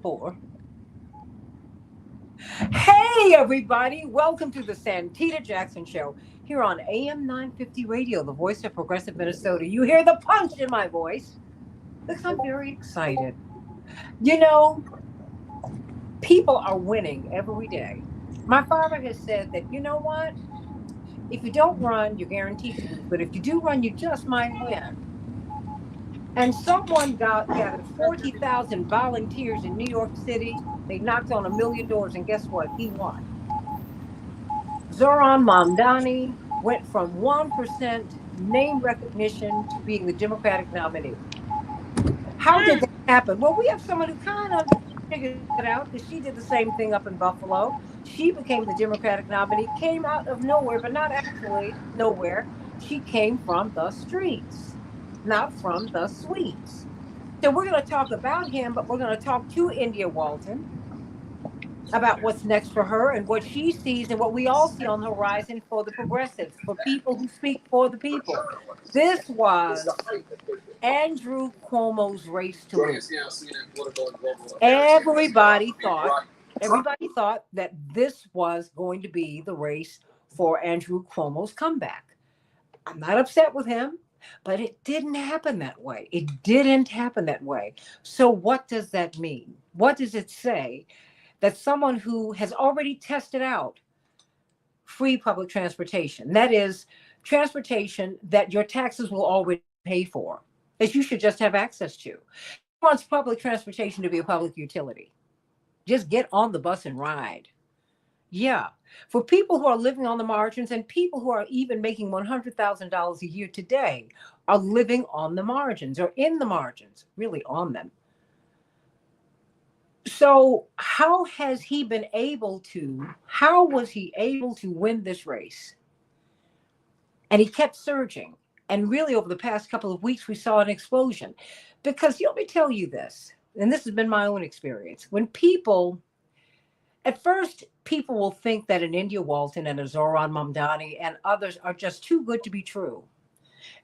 4. Hey, everybody. Welcome to the Santita Jackson Show here on AM 950 Radio, the voice of progressive Minnesota. You hear the punch in my voice because I'm very excited. You know, people are winning every day. My father has said that, you know what? If you don't run, you're guaranteed to lose. But if you do run, you just might win. And someone gathered 40,000 volunteers in New York City. They knocked on a million doors, and guess what? He won. Zoran Mamdani went from 1% name recognition to being the Democratic nominee. How did that happen? Well, we have someone who kind of figured it out because she did the same thing up in Buffalo. She became the Democratic nominee, came out of nowhere, but not actually nowhere. She came from the streets, not from the suites. So we're going to talk about him, but we're going to talk to India Walton about what's next for her and what she sees and what we all see on the horizon for the progressives, for people who speak for the people. This was Andrew Cuomo's race to win. Everybody thought, everybody thought that this was going to be the race for Andrew Cuomo's comeback. I'm not upset with him, but it didn't happen that way. It didn't happen that way. So what does that mean? What does it say that someone who has already tested out free public transportation, that is, transportation that your taxes will already pay for, that you should just have access to. He wants public transportation to be a public utility. Just get on the bus and ride. Yeah. For people who are living on the margins and people who are even making $100,000 a year today are living on the margins or in the margins, really on them. So how was he able to win this race? And he kept surging. And really over the past couple of weeks, we saw an explosion. Because let me tell you this, and this has been my own experience. At first, people will think that an India Walton and a Zoran Mamdani and others are just too good to be true.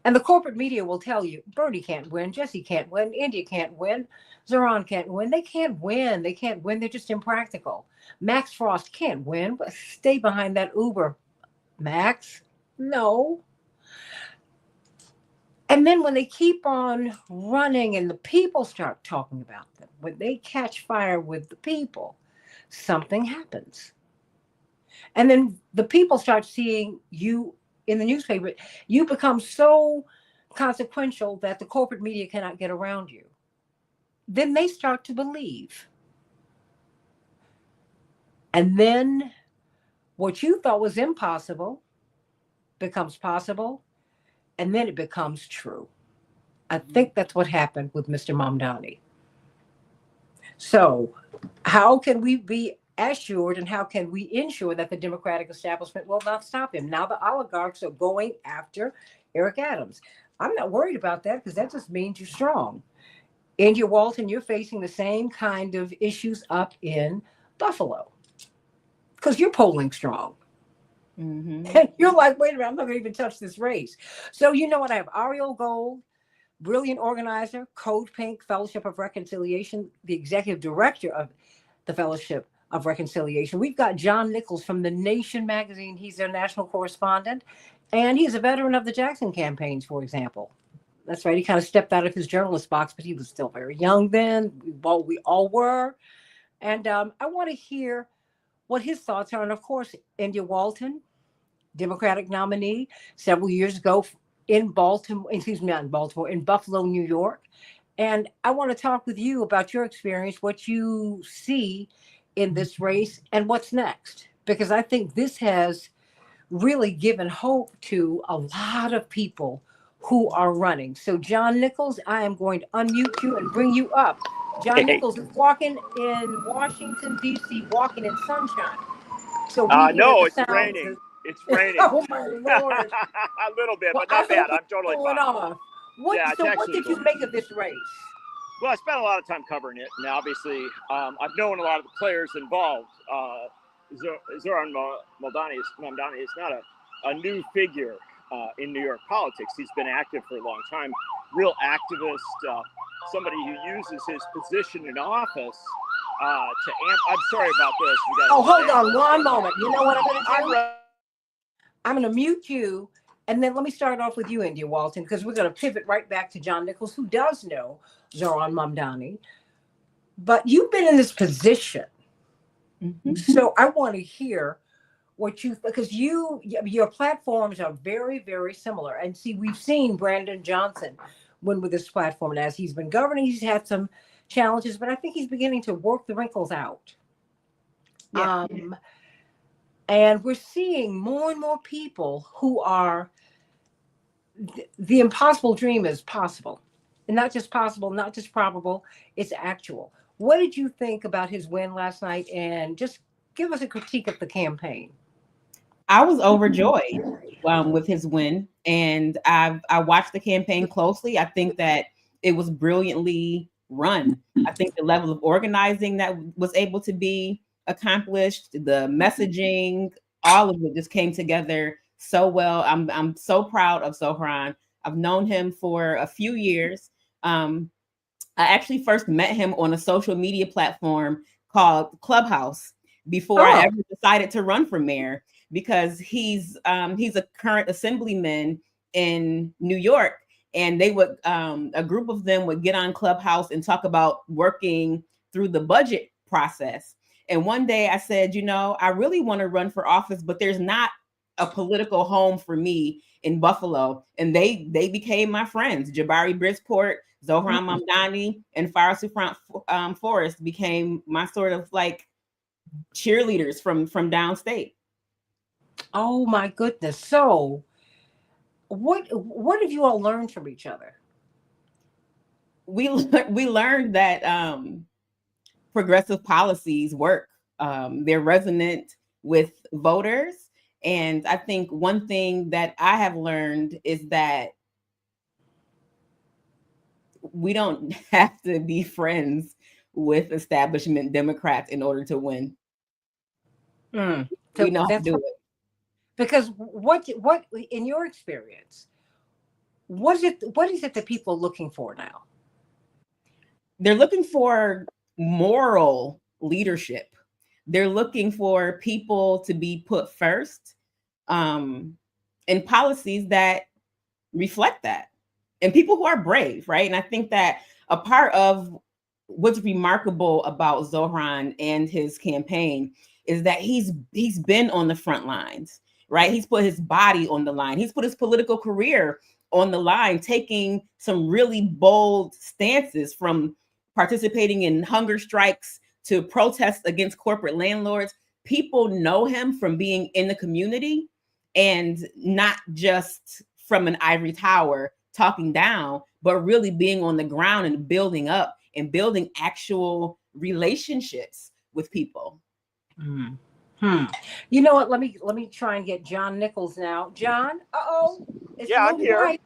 And the corporate media will tell you Bernie can't win, Jesse can't win, India can't win, Zoran can't win. They can't win. They can't win. They're just impractical. Max Frost can't win. But stay behind that Uber. Max? No. And then when they keep on running and the people start talking about them, when they catch fire with the people, something happens. And then the people start seeing you in the newspaper. You become so consequential that the corporate media cannot get around you. Then they start to believe. And then what you thought was impossible becomes possible, and then it becomes true. I think that's what happened with Mr. Mamdani. So, how can we be assured and how can we ensure that the Democratic establishment will not stop him? Now the oligarchs are going after Eric Adams. I'm not worried about that because that just means you're strong. India Walton, you're facing the same kind of issues up in Buffalo because you're polling strong. Mm-hmm. And you're like, wait a minute, I'm not going to even touch this race. So you know what? I have Ariel Gold, brilliant organizer, Code Pink, Fellowship of Reconciliation, the executive director of the Fellowship of Reconciliation. We've got John Nichols from The Nation magazine. He's their national correspondent, and he's a veteran of the Jackson campaigns, for example. That's right. He kind of stepped out of his journalist box, but he was still very young then. We all were. And I want to hear what his thoughts are. And of course, India Walton, Democratic nominee several years ago in Baltimore, excuse me, not in Baltimore, in Buffalo, New York. And I want to talk with you about your experience, what you see in this race and what's next, because I think this has really given hope to a lot of people who are running. So John Nichols, I am going to unmute you and bring you up. John Nichols is walking in Washington, D.C., walking in sunshine. So we no, it's raining. It's raining. Oh, my Lord. A little bit, but not bad. I'm totally fine. What did you make of this race? Well, I spent a lot of time covering it, and obviously I've known a lot of the players involved. Zoran Mamdani is not a new figure in New York politics. He's been active for a long time, real activist, somebody who uses his position in office to amp. I'm sorry about this. Oh, hold on one moment. You know what I'm going to do? I'm going to mute you. And then let me start off with you, India Walton, because we're going to pivot right back to John Nichols, who does know Zohran Mamdani. But you've been in this position. Mm-hmm. So I want to hear what you, because your platforms are very, very similar. And see, we've seen Brandon Johnson win with this platform. And as he's been governing, he's had some challenges, but I think he's beginning to work the wrinkles out. Yeah. And we're seeing more and more people who are, the impossible dream is possible. And not just possible, not just probable, it's actual. What did you think about his win last night? And just give us a critique of the campaign. I was overjoyed with his win, and I watched the campaign closely. I think that it was brilliantly run. I think the level of organizing that was able to be accomplished, the messaging, all of it just came together so well. I'm so proud of Zohran. I've known him for a few years. I actually first met him on a social media platform called Clubhouse before I ever decided to run for mayor, because he's a current assemblyman in New York, and they would a group of them would get on Clubhouse and talk about working through the budget process. And one day I said, I really want to run for office, but there's not a political home for me in Buffalo. And they became my friends. Jabari Bridgeport, Zohran Mamdani, and Farah Sufran Forrest became my sort of like cheerleaders from downstate. Oh my goodness. So what have you all learned from each other? We learned that progressive policies work. They're resonant with voters. And I think one thing that I have learned is that we don't have to be friends with establishment Democrats in order to win. So we know how to do it. Because what in your experience, what is it that people are looking for now? They're looking for moral leadership. They're looking for people to be put first, and policies that reflect that, and people who are brave, right? And I think that a part of what's remarkable about Zohran and his campaign is that he's been on the front lines, right? He's put his body on the line. He's put his political career on the line, taking some really bold stances, from participating in hunger strikes to protests against corporate landlords. People know him from being in the community and not just from an ivory tower talking down, but really being on the ground and building up and building actual relationships with people. You know what? Let me try and get John Nichols now. John, yeah, I'm here. Right.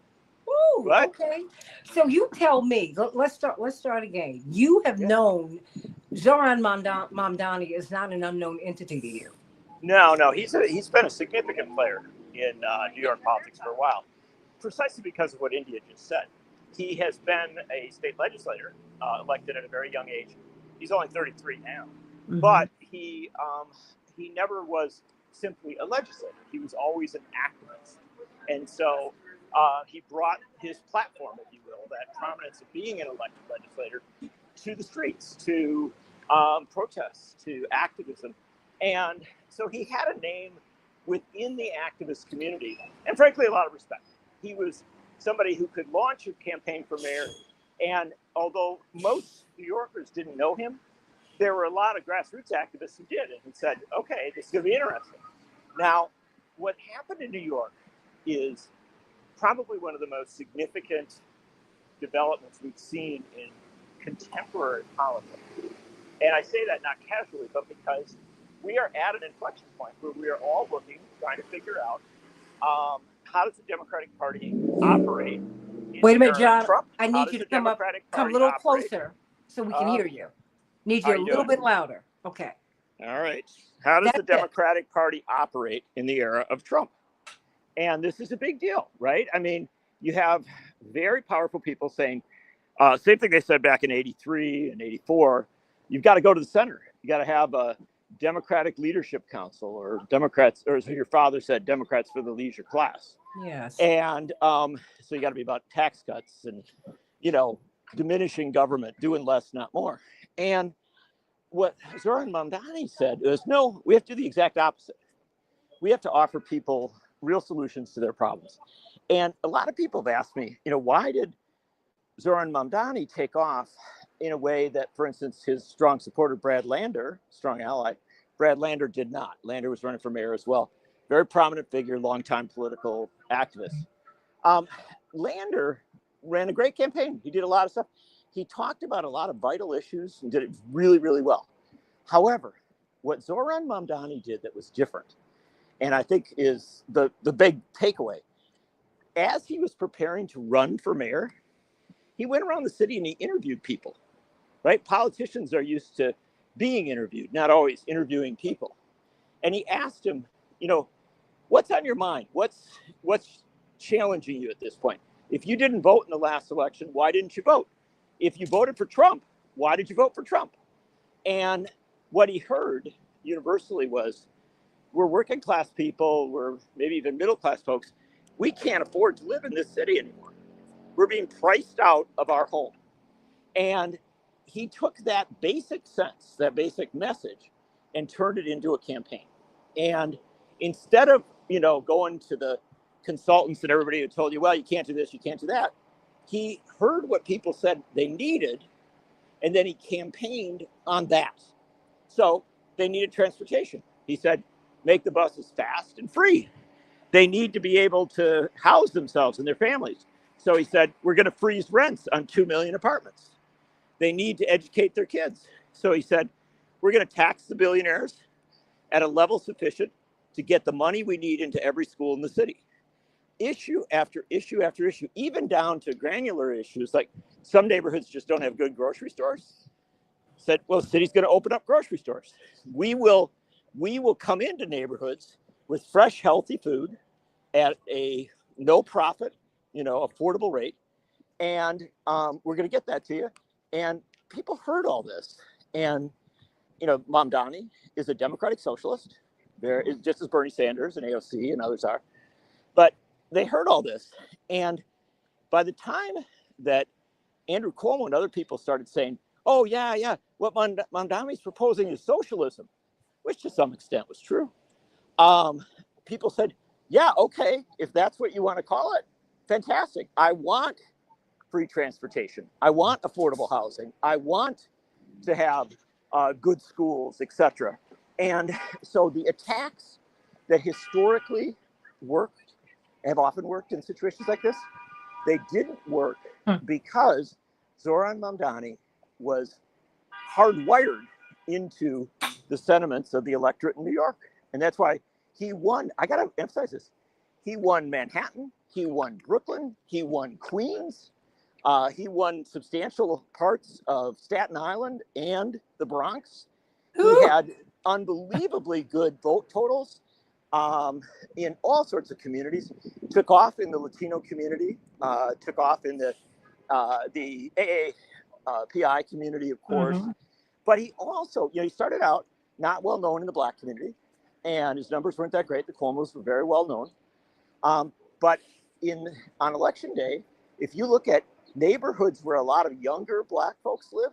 Woo, okay. So you tell me. Let's start again. You have known Zohran Mamdani is not an unknown entity to you. No, he's been a significant player in New York politics for a while, precisely because of what India just said. He has been a state legislator, elected at a very young age. He's only 33 now, but he never was simply a legislator. He was always an activist, and so he brought his platform, if you will, that prominence of being an elected legislator, to the streets, to protests, to activism, and so he had a name within the activist community, and frankly, a lot of respect. He was somebody who could launch a campaign for mayor, and although most New Yorkers didn't know him, there were a lot of grassroots activists who did, and he said, okay, this is going to be interesting. Now, what happened in New York is probably one of the most significant developments we've seen in contemporary politics. And I say that not casually, but because we are at an inflection point where we are all looking, trying to figure out how does the Democratic Party operate? Wait a minute, John. Trump? I need you to come a little closer so we can hear you. Need you a little bit louder. Okay. All right. How does the Democratic Party operate in the era of Trump? And this is a big deal, right? I mean, you have very powerful people saying, Same thing they said back in 83 and 84. You've got to go to the center. You got to have a Democratic Leadership Council, or Democrats, or as your father said, Democrats for the leisure class. Yes. And so you got to be about tax cuts and, diminishing government, doing less, not more. And what Zoran Mamdani said was, no, we have to do the exact opposite. We have to offer people real solutions to their problems. And a lot of people have asked me, why did Zoran Mamdani take off in a way that, for instance, his strong supporter, Brad Lander, strong ally, Brad Lander did not. Lander was running for mayor as well. Very prominent figure, longtime political activist. Lander ran a great campaign. He did a lot of stuff. He talked about a lot of vital issues and did it really, really well. However, what Zoran Mamdani did that was different, and I think is the big takeaway, as he was preparing to run for mayor, he went around the city and he interviewed people, right? Politicians are used to being interviewed, not always interviewing people. And he asked him, what's on your mind? What's challenging you at this point? If you didn't vote in the last election, why didn't you vote? If you voted for Trump, why did you vote for Trump? And what he heard universally was, we're working class people, we're maybe even middle class folks. We can't afford to live in this city anymore. We're being priced out of our home. And he took that basic sense, that basic message, and turned it into a campaign. And instead of, going to the consultants and everybody who told you, well, you can't do this, you can't do that, he heard what people said they needed, and then he campaigned on that. So they needed transportation. He said, make the buses fast and free. They need to be able to house themselves and their families. So he said, we're going to freeze rents on 2 million apartments. They need to educate their kids. So he said, we're going to tax the billionaires at a level sufficient to get the money we need into every school in the city. Issue after issue after issue, even down to granular issues, like some neighborhoods just don't have good grocery stores. Said, well, the city's going to open up grocery stores. We will come into neighborhoods with fresh, healthy food at a no profit, affordable rate. And we're going to get that to you. And people heard all this. And, Mamdani is a democratic socialist, just as Bernie Sanders and AOC and others are. But they heard all this. And by the time that Andrew Cuomo and other people started saying, oh, yeah, what Mamdani's proposing is socialism, which to some extent was true. People said, yeah, okay, if that's what you want to call it, fantastic. I want free transportation. I want affordable housing. I want to have good schools, etc. And so the attacks that historically worked, have often worked in situations like this, they didn't work because Zoran Mamdani was hardwired into the sentiments of the electorate in New York. And that's why he won. I got to emphasize this. He won Manhattan. He won Brooklyn. He won Queens. He won substantial parts of Staten Island and the Bronx. He had unbelievably good vote totals in all sorts of communities. Took off in the Latino community. Took off in the AAPI community, of course. Mm-hmm. But he also, he started out not well known in the Black community, and his numbers weren't that great. The Cuomos were very well known. But on election day, if you look at neighborhoods where a lot of younger Black folks live,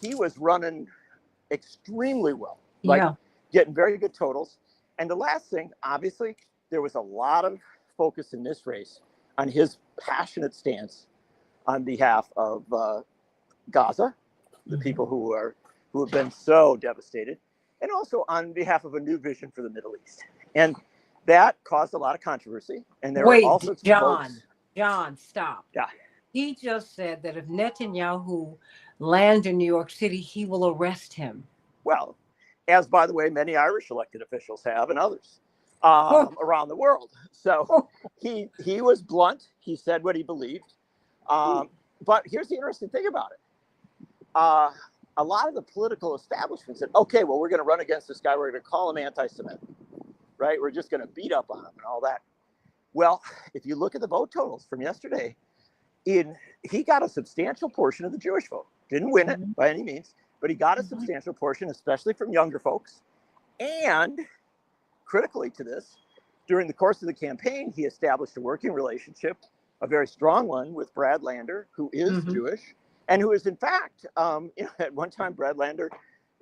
he was running extremely well, getting very good totals. And the last thing, obviously, there was a lot of focus in this race on his passionate stance on behalf of Gaza, the people who have been so devastated, and also on behalf of a new vision for the Middle East. And that caused a lot of controversy. And there were all sorts of votes. John, stop. Yeah. He just said that if Netanyahu lands in New York City, he will arrest him. Well, as, by the way, many Irish elected officials have, and others around the world. So he was blunt. He said what he believed. But here's the interesting thing about it. A lot of the political establishment said, okay, well, we're going to run against this guy. We're going to call him anti-Semitic, right? We're just going to beat up on him and all that. Well, if you look at the vote totals from yesterday, he got a substantial portion of the Jewish vote. Didn't win it by any means, but he got a substantial portion, especially from younger folks. And critically to this, during the course of the campaign, he established a working relationship, a very strong one, with Brad Lander, who is Jewish, and who is, in fact, at one time, Brad Lander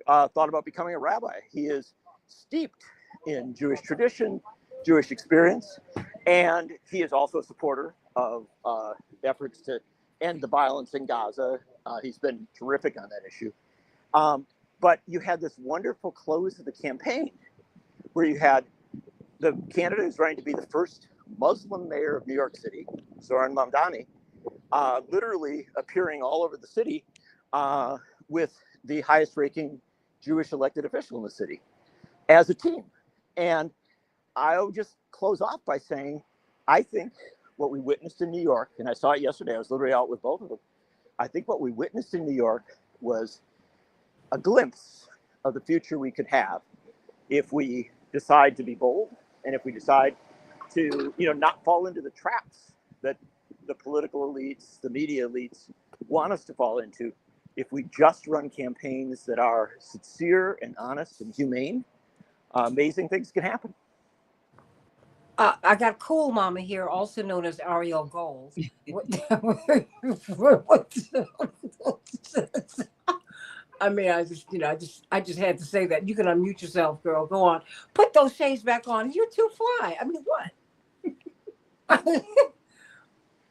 thought about becoming a rabbi. He is steeped in Jewish tradition, Jewish experience, and he is also a supporter of efforts to end the violence in Gaza. He's been terrific on that issue. But you had this wonderful close of the campaign where you had the candidate who's running to be the first Muslim mayor of New York City, Zoran Mamdani, literally appearing all over the city with the highest ranking Jewish elected official in the city as a team. And I'll just close off by saying, I think what we witnessed in New York, and I saw it yesterday, I was literally out with both of them. I think what we witnessed in New York was a glimpse of the future we could have if we decide to be bold and if we decide to, not fall into the traps that the political elites, the media elites want us to fall into. If we just run campaigns that are sincere and honest and humane, amazing things can happen. I got Cool Mama here, also known as Ariel Gold. I mean, I just had to say that. You can unmute yourself, girl. Go on. Put those shades back on. You're too fly. I mean, what?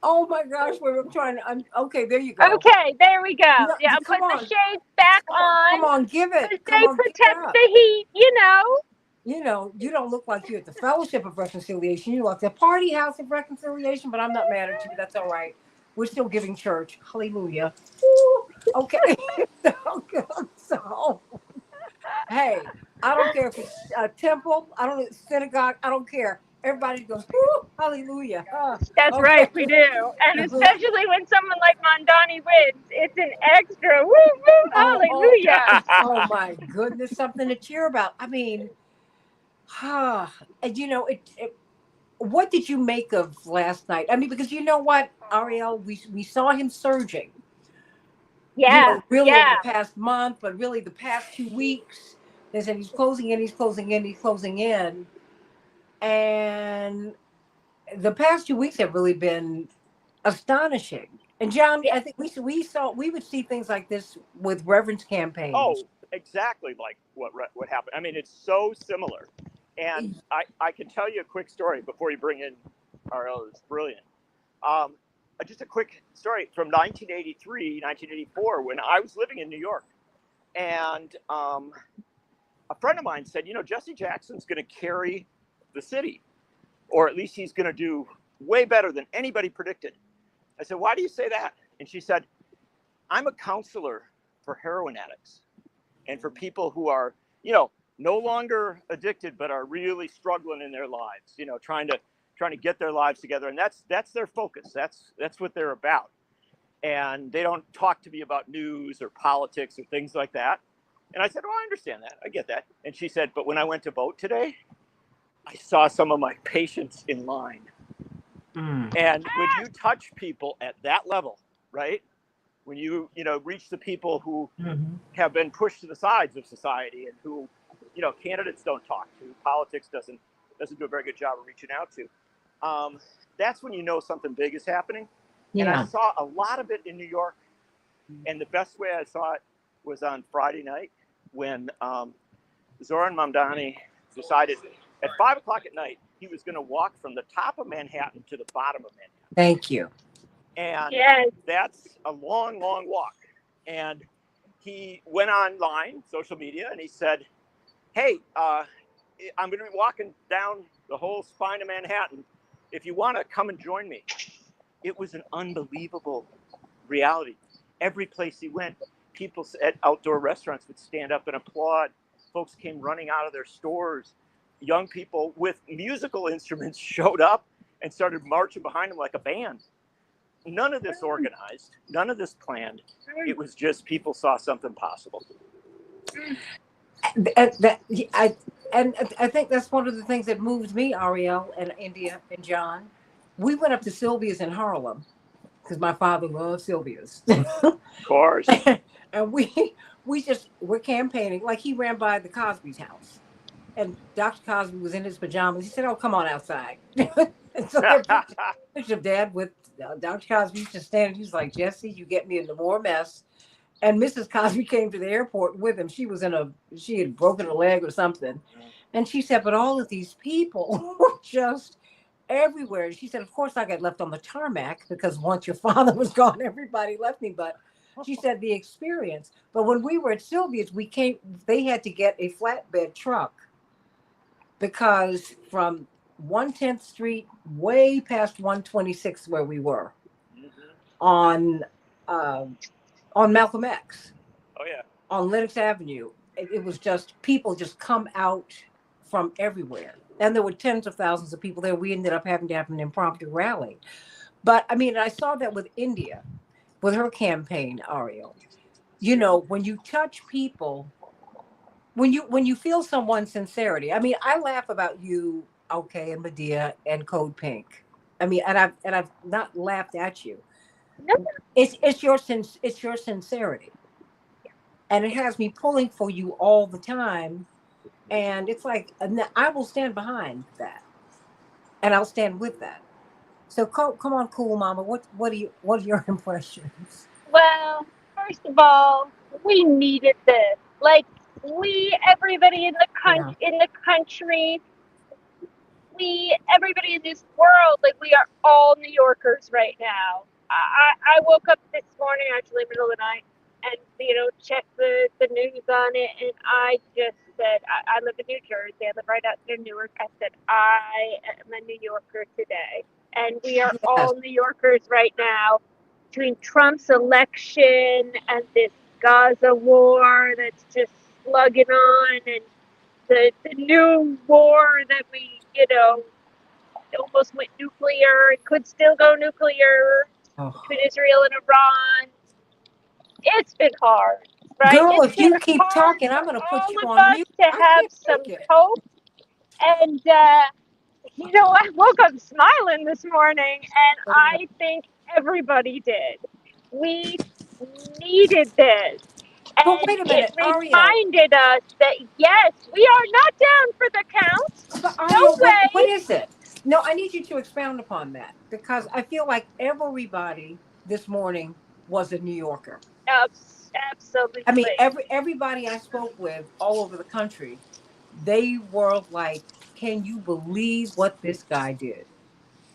Oh my gosh, we're trying to. Okay, there you go. Okay, there we go. No, yeah, come put on. the shades back on. Come on, give it. They protect the heat, You don't look like you're at the Fellowship of Reconciliation. You look at the Party House of Reconciliation, but I'm not mad at you. That's all right. We're still giving church. Hallelujah. Woo. Okay. So, hey, I don't care if it's a temple, I don't synagogue, I don't care. Everybody goes, woo, hallelujah. That's okay. right, we do. And especially when someone like Mamdani wins, it's an extra woo woo, hallelujah. Oh my goodness, something to cheer about. I mean, and what did you make of last night? I mean, because you know what, Ariel, we saw him surging. Yeah. Really over the past month, but really the past 2 weeks, they said he's closing in. And the past 2 weeks have really been astonishing. And John, I think we would see things like this with Reverend's campaign. Oh, exactly like what happened. I mean, it's so similar. And I can tell you a quick story before you bring in Ariel. It's brilliant. Just a quick story from 1983, 1984, when I was living in New York. And a friend of mine said, Jesse Jackson's going to carry the city, or at least he's going to do way better than anybody predicted. I said, why do you say that? And she said, I'm a counselor for heroin addicts and for people who are, no longer addicted, but are really struggling in their lives, trying to get their lives together. And that's their focus. That's what they're about. And they don't talk to me about news or politics or things like that. And I said, well, I understand that. I get that. And she said, but when I went to vote today, I saw some of my patients in line. And when you touch people at that level, right? When you reach the people who have been pushed to the sides of society and who, candidates don't talk to, politics doesn't do a very good job of reaching out to. That's when you know something big is happening. Yeah. And I saw a lot of it in New York. And the best way I saw it was on Friday night when Zoran Mamdani decided at 5 o'clock at night, he was going to walk from the top of Manhattan to the bottom of Manhattan. Thank you. And that's a long, long walk. And he went online, social media, and he said, hey, I'm going to be walking down the whole spine of Manhattan. If you want to come and join me. It was an unbelievable reality. Every place he went, people at outdoor restaurants would stand up and applaud. Folks came running out of their stores. Young people with musical instruments showed up and started marching behind him like a band. None of this organized, none of this planned. It was just people saw something possible. I think that's one of the things that moved me, Ariel and India and John. We went up to Sylvia's in Harlem, because my father loved Sylvia's. Of course. And we're campaigning. Like he ran by the Cosby's house, and Dr. Cosby was in his pajamas. He said, "Oh, come on outside." And so there's a picture of Dad with Dr. Cosby just standing. He's like, "Jesse, you get me into more mess." And Mrs. Cosby came to the airport with him. She had broken a leg or something, and she said, "But all of these people were just everywhere." She said, "Of course, I got left on the tarmac because once your father was gone, everybody left me." But she said the experience. But when we were at Sylvia's, they had to get a flatbed truck because from 110th Street way past 126 where we were on Malcolm X, Oh yeah. on Lenox Avenue, it was just people just come out from everywhere. And there were tens of thousands of people there. We ended up having to have an impromptu rally. But I mean, I saw that with India, with her campaign, Ariel. You know, when you touch people, when you feel someone's sincerity. I mean, I laugh about you, okay, and Medea and Code Pink. I mean, and I've not laughed at you. No, It's your sincerity, and it has me pulling for you all the time. And it's like, and I will stand behind that, and I'll stand with that. So come on, cool mama. What are your impressions? well, first of all, we needed this. Like everybody Yeah. in the country, everybody in this world, like we are all New Yorkers right now. I woke up this morning, actually, middle of the night, and checked the news on it, and I just said, I live in New Jersey. I live right outside of Newark. I said, I am a New Yorker today, and we are Yes. all New Yorkers right now. Between Trump's election and this Gaza war that's just slugging on, and the new war that we, almost went nuclear. It could still go nuclear Oh. between Israel and Iran. It's been hard, right? Girl, It's if you been keep hard talking, for I'm going to put all you of on us mute. to I have can't some take it. hope. And, I woke up smiling this morning, and Oh, yeah. I think everybody did. We needed this. But And wait a it minute, Ariel. reminded us that, yes, we are not down for the count. But No Ariel, what way. is it? No, I need you to expound upon that because I feel like everybody this morning was a New Yorker. I mean, Absolutely. everybody I spoke with all over the country, they were like, "Can you believe what this guy did?"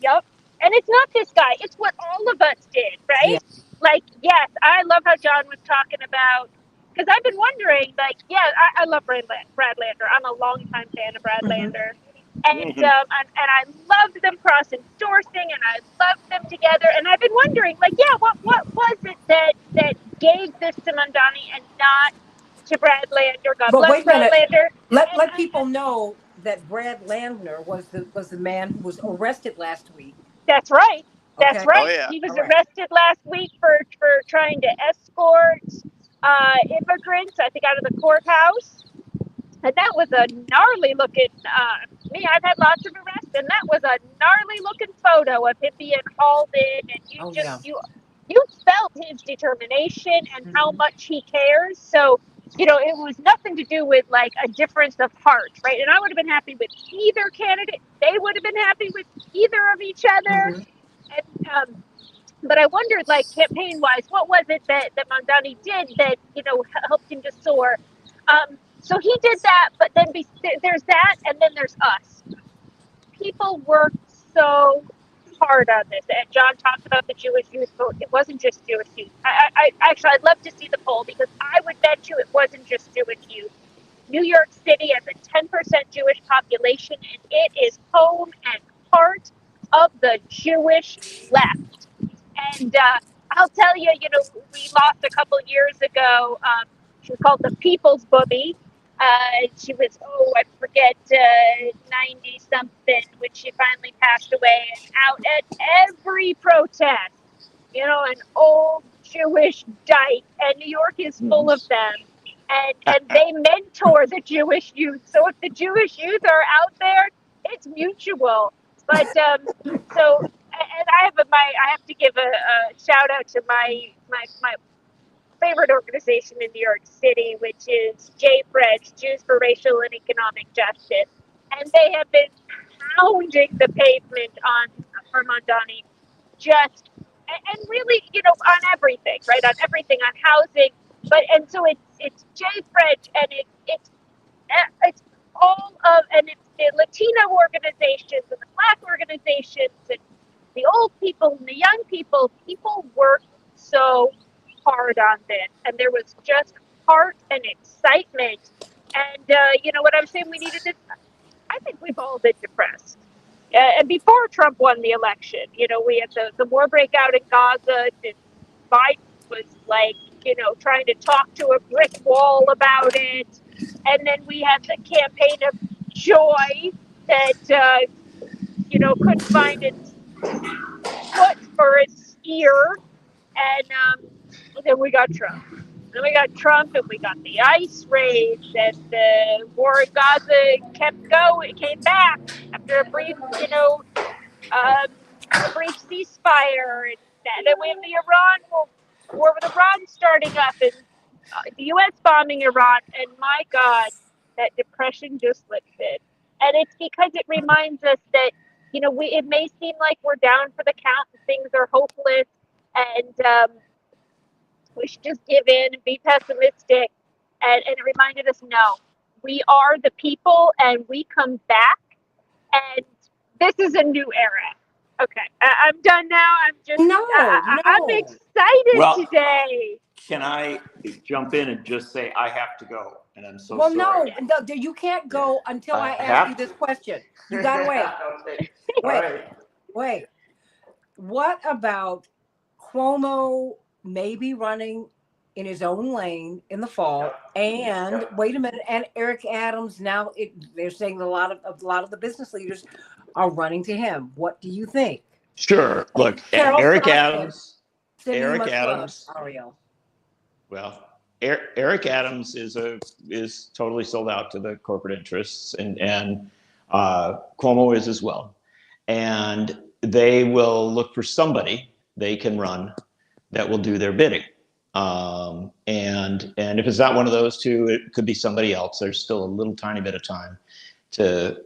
Yep. And it's not this guy, it's what all of us did, Yeah. right? Like, yes, I love how John was talking about, because I've been wondering, like, yeah, I love Brad Lander. I'm a longtime fan of Brad Hmm. Lander. And I loved them cross endorsing, and I loved them together. And I've been wondering, like, yeah, what was it that gave this to Mandani and not to Brad Lander? God But bless wait a Brad minute. Lander. Let And people know that Brad Landner was the man who was arrested last week. That's right. That's Okay. Oh right. yeah. He was All right. arrested last week for trying to escort immigrants, I think, out of the courthouse. And that was a gnarly looking. I've had lots of arrests, and that was a gnarly looking photo of him being hauled in, and Oh yeah. you felt his determination and how Mhm. much he cares. So it was nothing to do with like a difference of heart, right? And I would have been happy with either candidate. They would have been happy with either of each other. Mhm. And but I wondered, like, campaign wise, what was it that Mondani did that helped him to soar? So he did that, but then there's that, and then there's us. People worked so hard on this, and John talked about the Jewish youth vote. It wasn't just Jewish youth. Actually, I'd love to see the poll because I would bet you it wasn't just Jewish youth. New York City has a 10% Jewish population, and it is home and heart of the Jewish left. And I'll tell you, we lost a couple years ago. She was called the People's Booby. She was, I forget, 90 something when she finally passed away. And out at every protest, an old Jewish dyke, and New York is full of them. And they mentor the Jewish youth. So if the Jewish youth are out there, it's mutual. But so and I have to give a shout out to my favorite organization in New York City, which is JFREJ, Jews for Racial and Economic Justice, and they have been pounding the pavement on for Mondani, just and really, on everything, right? On everything, on housing, but and so it's JFREJ, and it's all of, and it's the Latino organizations and the Black organizations and the old people and the young people. People work so hard on this, and there was just heart and excitement. And what I'm saying, we needed this. I think we've all been depressed. And before Trump won the election, we had the war break out in Gaza, and Biden was like, trying to talk to a brick wall about it. And then we had the campaign of joy that, couldn't find its foot or its ear. And then we got Trump. Then we got Trump, and we got the ICE raids, and the war in Gaza kept going. It came back after a brief, ceasefire, and then we have the Iran war with Iran starting up, and the U.S. bombing Iran, and my God, that depression just lifted. And it's because it reminds us that, it may seem like we're down for the count and things are hopeless, and we should just give in and be pessimistic. And it reminded us, no, we are the people, and we come back, and this is a new era. Okay, I'm done now. I'm excited today. Can I jump in and just say I have to go, and I'm so well, sorry. no, you can't go until I ask you this question. You gotta wait. Okay. Wait. What about Cuomo maybe running in his own lane in the fall? And wait a minute, and Eric Adams now. They're saying a lot of the business leaders are running to him. What do you think? Sure. Look, Eric Adams. Ariel. Well, Eric Adams is totally sold out to the corporate interests, and Cuomo is as well. And they will look for somebody they can run that will do their bidding. And if it's not one of those two, it could be somebody else. There's still a little tiny bit of time to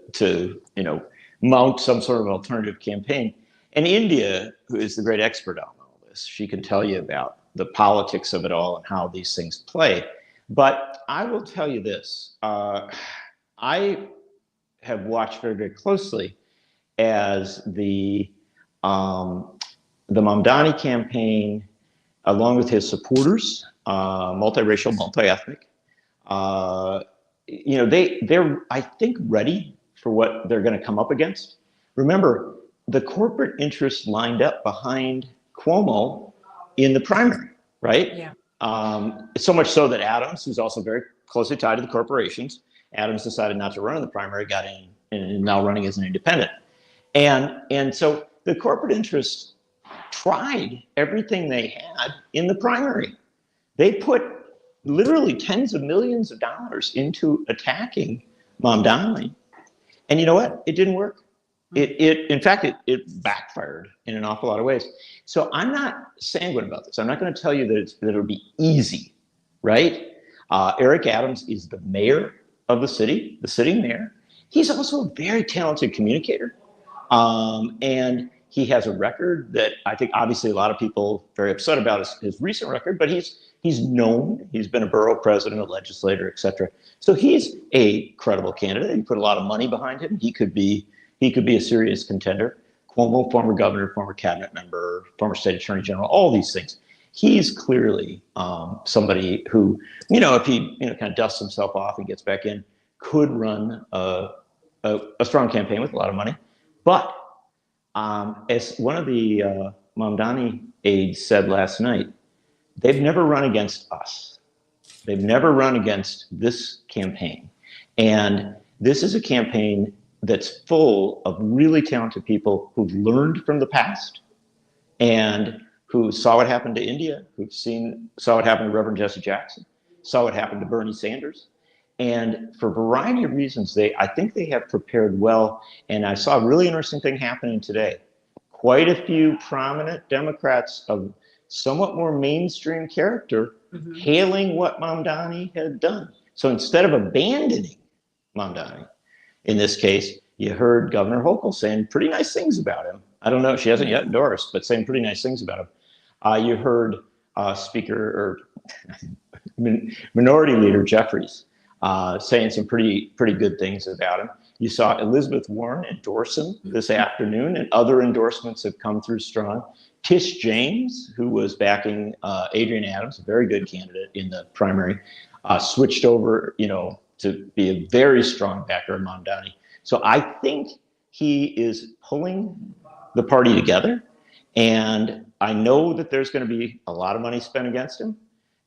mount some sort of alternative campaign. And India, who is the great expert on all this, she can tell you about the politics of it all and how these things play. But I will tell you this. I have watched very, very closely as the Mamdani campaign, along with his supporters, multiracial, multi-ethnic, they're, I think, ready for what they're going to come up against. Remember, the corporate interests lined up behind Cuomo in the primary, right? Yeah. So much so that Adams, who's also very closely tied to the corporations, Adams decided not to run in the primary, got in, and is now running as an independent. And so the corporate interests tried everything they had in the primary. They put literally tens of millions of dollars into attacking Mamdani. And you know what? It didn't work. In fact, it backfired in an awful lot of ways. So I'm not sanguine about this. I'm not going to tell you that it'll be easy, right? Eric Adams is the mayor of the city, the sitting mayor. He's also a very talented communicator. And he has a record that I think obviously a lot of people are very upset about his recent record, but he's known. He's been a borough president, a legislator, et cetera. So he's a credible candidate. You put a lot of money behind him. He could be a serious contender. Cuomo, former governor, former cabinet member, former state attorney general, all these things. He's clearly somebody who, if he kind of dusts himself off and gets back in, could run a strong campaign with a lot of money. But as one of the Mamdani aides said last night, they've never run against us. They've never run against this campaign. And this is a campaign that's full of really talented people who've learned from the past and who saw what happened to India, saw what happened to Reverend Jesse Jackson, saw what happened to Bernie Sanders. And for a variety of reasons, I think they have prepared well. And I saw a really interesting thing happening today. quite a few prominent Democrats of somewhat more mainstream character hailing what Mamdani had done. So instead of abandoning Mamdani, in this case, you heard Governor Hochul saying pretty nice things about him. I don't know, she hasn't yet endorsed, but saying pretty nice things about him. You heard Speaker or Minority Leader Jeffries saying some pretty good things about him. You saw Elizabeth Warren endorse him this afternoon, and other endorsements have come through strong. Tish James, who was backing Adrian Adams, a very good candidate in the primary, switched over, to be a very strong backer of Mamdani. So I think he is pulling the party together, and I know that there's going to be a lot of money spent against him.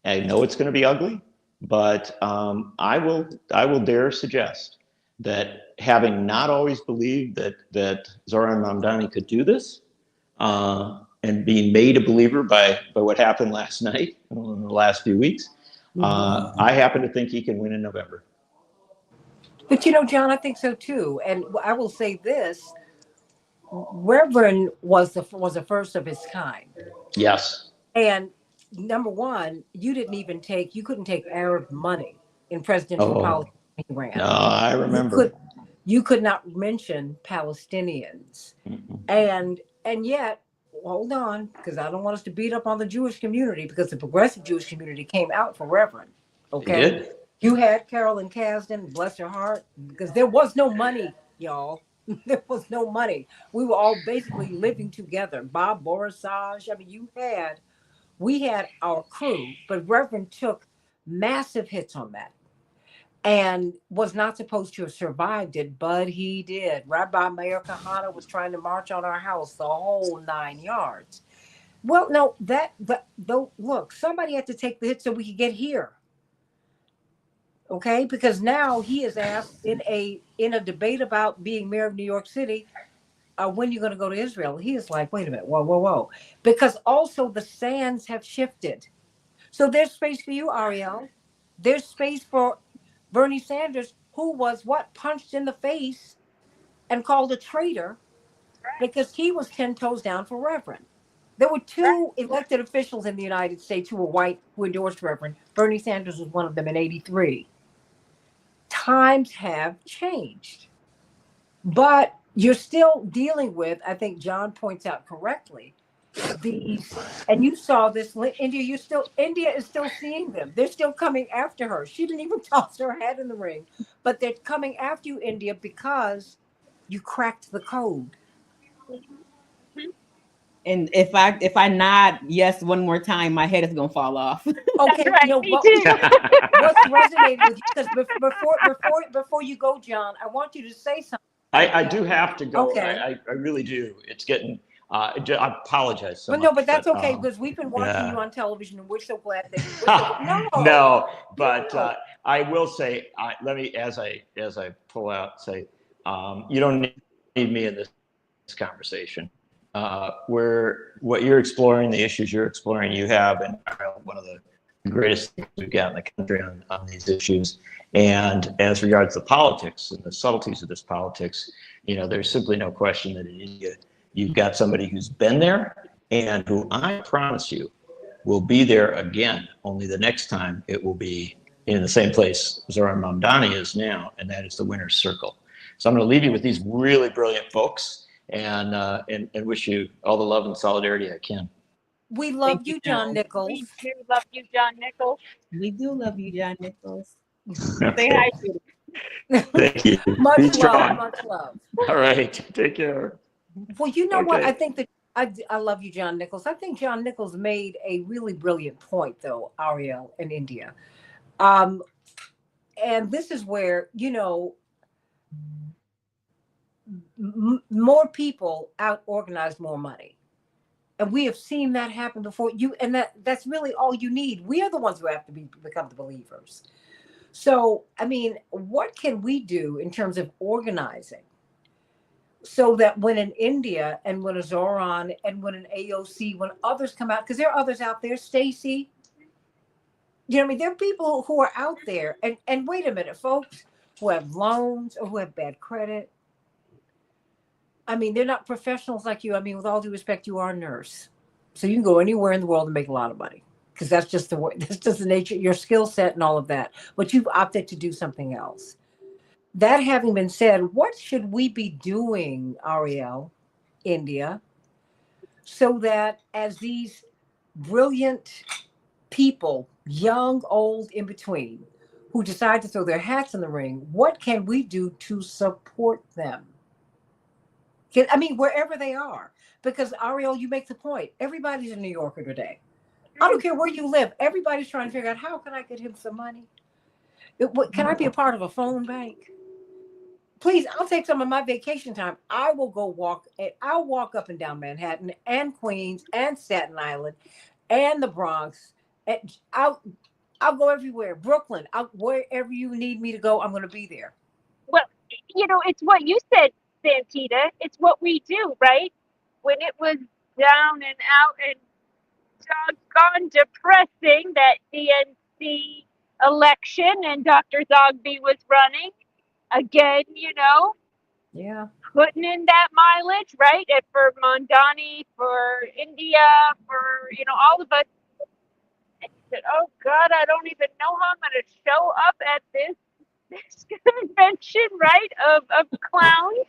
I know it's going to be ugly, but I will dare suggest that, having not always believed that Zoran Mamdani could do this, and being made a believer by what happened last night, in the last few weeks, I happen to think he can win in November. But John, I think so too. And I will say this: Reverend was the first of his kind. Yes. And number one, you couldn't take Arab money in presidential politics when he ran. No, I remember. You could not mention Palestinians. And yet, hold on, because I don't want us to beat up on the Jewish community, because the progressive Jewish community came out for Reverend. Okay. They did. You had Carolyn Kasdan, bless her heart, because there was no money, y'all. There was no money. We were all basically living together. Bob Borisage. I mean, we had our crew, but Reverend took massive hits on that and was not supposed to have survived it, but he did. Rabbi Meir Kahana was trying to march on our house, the whole 9 yards. Well, no, look, somebody had to take the hit so we could get here. Okay, because now he is asked in a debate about being mayor of New York City, when you're going to go to Israel. He is like, wait a minute, whoa. Because also the sands have shifted. So there's space for you, Ariel. There's space for Bernie Sanders, who was punched in the face and called a traitor because he was 10 toes down for Reverend. There were two elected officials in the United States who were white who endorsed Reverend. Bernie Sanders was one of them in '83. Times have changed, but you're still dealing with, I think John points out correctly, and you saw this, India is still seeing them. They're still coming after her. She didn't even toss her head in the ring, but they're coming after you, India, because you cracked the code. And if I nod yes one more time, my head is gonna fall off. Okay, right. What's resonating with you? Because before you go, John, I want you to say something. I do have to go. Okay. I really do. It's getting. I apologize so much. No, but that's okay, because we've been watching you on television, and we're so glad that No, but I will say, let me, as I pull out, say, you don't need me in this conversation. Where what you're exploring, the issues you're exploring, you have, and one of the greatest things we've got in the country on these issues. And as regards to politics and the subtleties of this politics, there's simply no question that in India, you've got somebody who's been there and who I promise you will be there again, only the next time it will be in the same place Zoran Mamdani is now, and that is the winner's circle. So I'm going to leave you with these really brilliant folks and wish you all the love and solidarity I can. We love you, John Nichols. We do love you, John Nichols. We do love you, John Nichols. Say hi to you. Thank you. Much love. All right. Take care. Well, you know what? I think that I love you, John Nichols. I think John Nichols made a really brilliant point, though, Ariel, in India. And this is where, more people out organize more money. And we have seen that happen before you. And that's really all you need. We are the ones who have to become the believers. So, I mean, what can we do in terms of organizing so that when in India and when a Zoran and when an AOC, when others come out, because there are others out there, Stacey, there are people who are out there. And wait a minute, folks, who have loans or who have bad credit. I mean, they're not professionals like you. I mean, with all due respect, you are a nurse, so you can go anywhere in the world and make a lot of money because that's just the way. That's just the nature, your skill set, and all of that. But you've opted to do something else. That having been said, what should we be doing, Ariel, India, so that as these brilliant people, young, old, in between, who decide to throw their hats in the ring, what can we do to support them? I mean, wherever they are. Because Ariel, you make the point. Everybody's a New Yorker today. I don't care where you live. Everybody's trying to figure out how can I get him some money? Can I be a part of a phone bank? Please, I'll take some of my vacation time. I will go walk. I'll walk up and down Manhattan and Queens and Staten Island and the Bronx. And I'll go everywhere. Brooklyn. Wherever you need me to go, I'm going to be there. Well, it's what you said, Santita. It's what we do, right? When it was down and out and doggone depressing that DNC election and Dr. Zogby was running again, Yeah. putting in that mileage, right? And for Mondani, for India, for, all of us. And he said, oh God, I don't even know how I'm going to show up at this convention, right? Of clowns.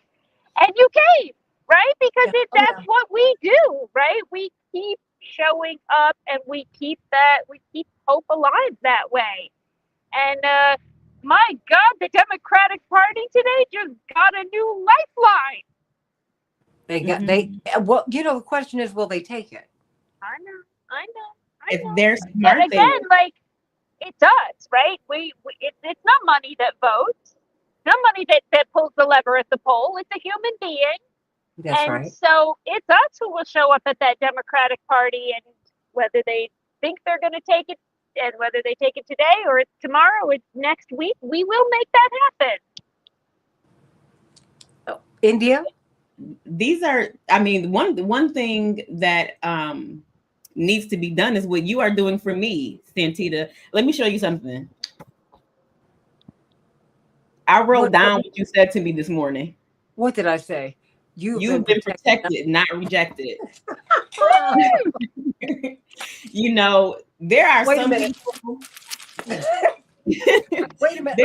And you came, right? Because that's what we do, right? We keep showing up and we keep hope alive that way. And my God, the Democratic Party today just got a new lifeline. Well, the question is, will they take it? I know. If they're smart, but again, it's us, right? It's not money that votes, not money that pulls the lever at the poll. It's a human being. That's right. And so it's us who will show up at that Democratic Party, and whether they think they're going to take it, and whether they take it today or it's tomorrow or it's next week, we will make that happen. Oh, India? These are, one thing that needs to be done is what you are doing for me, Santita. Let me show you something. I wrote down what you said to me this morning. What did I say? You've been protected, not rejected. There are some people. Wait a minute.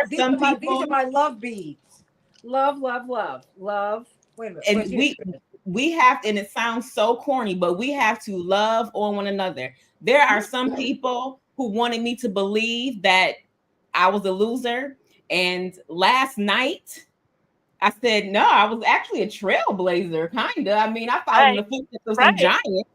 These are my love beads. Love. Wait a minute. And we have, and it sounds so corny, but we have to love on one another. There are some people who wanted me to believe that I was a loser. And last night, I said, no, I was actually a trailblazer, kind of. I followed in the footsteps of some giants,